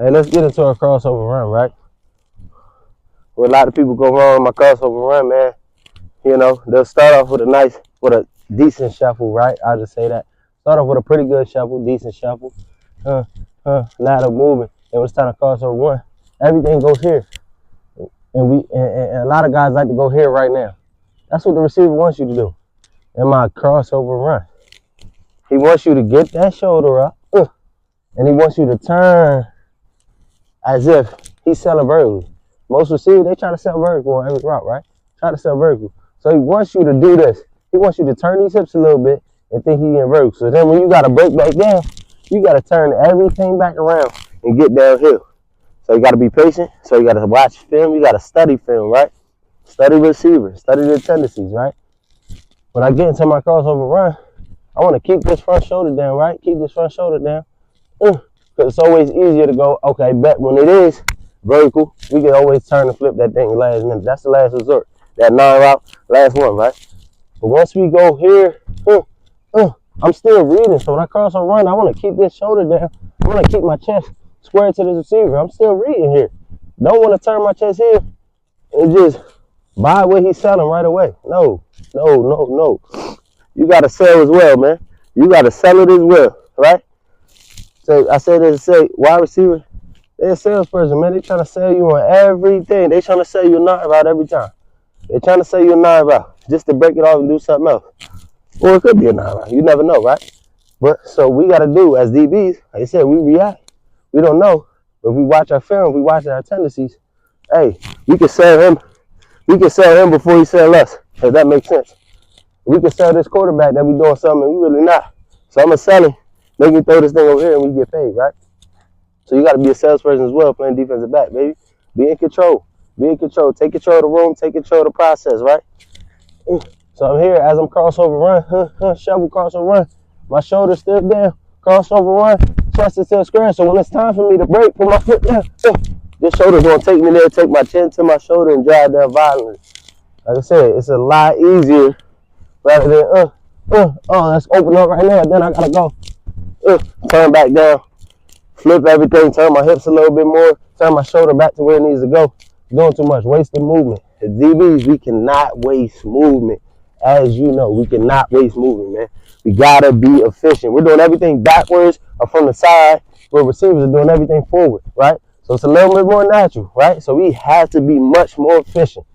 Hey, let's get into a crossover run, right? Where a lot of people go wrong in my crossover run, man. You know, they'll start off with a decent shuffle, right? I'll just say that. Start off with a pretty good shuffle, decent shuffle. Ladder movement. And when it's time to crossover run, everything goes here. And a lot of guys like to go here right now. That's what the receiver wants you to do. In my crossover run, he wants you to get that shoulder up, and he wants you to turn as if he's selling vertically. Most receivers, they try to sell vertical on every route, right? Try to sell vertical. So he wants you to do this. He wants you to turn these hips a little bit and think he's in vertical. So then when you got to break back down, you got to turn everything back around and get downhill. So you got to be patient. So you got to watch film. You got to study film, right? Study receivers. Study their tendencies, right? When I get into my crossover run, I want to keep this front shoulder down, right? Keep this front shoulder down. Because it's always easier to go, okay, bet when it is vertical, we can always turn and flip that thing last minute. That's the last resort. That 9 route, last one, right? But once we go here, I'm still reading. So when I cross a run, I want to keep this shoulder down. I want to keep my chest square to the receiver. I'm still reading here. Don't want to turn my chest here and just buy what he's selling right away. No. You got to sell as well, man. You got to sell it as well, right? So I say this to say, wide receiver, they're a salesperson, man. They trying to sell you on everything. They trying to sell you a 9 route every time. They're trying to sell you a 9 route just to break it off and do something else. Or it could be a 9 route. You never know, right? But so we got to do as DBs, like I said, we react. We don't know. But if we watch our film, we watch our tendencies. Hey, we can sell him. We can sell him before he sell us, if that makes sense. We can sell this quarterback that we doing something and we really not. So I'm going to sell him. Make me throw this thing over here and we get paid, right? So you got to be a salesperson as well, playing defensive back, baby. Be in control. Be in control. Take control of the room. Take control of the process, right? So I'm here as I'm crossover run, shovel crossover run. My shoulder's still down. Crossover run. Chest is still square. So when it's time for me to break, put my foot down. This shoulder's going to take me there, take my chin to my shoulder and drive down violently. Like I said, it's a lot easier rather than, let's open up right now. Then I got to go. Turn back down. Flip everything, turn my hips a little bit more, turn my shoulder back to where it needs to go. Doing too much, wasting movement. As DBs, we cannot waste movement. As you know, we cannot waste movement, man. We gotta be efficient. We're doing everything backwards or from the side, where receivers are doing everything forward, right? So it's a little bit more natural, right? So we have to be much more efficient.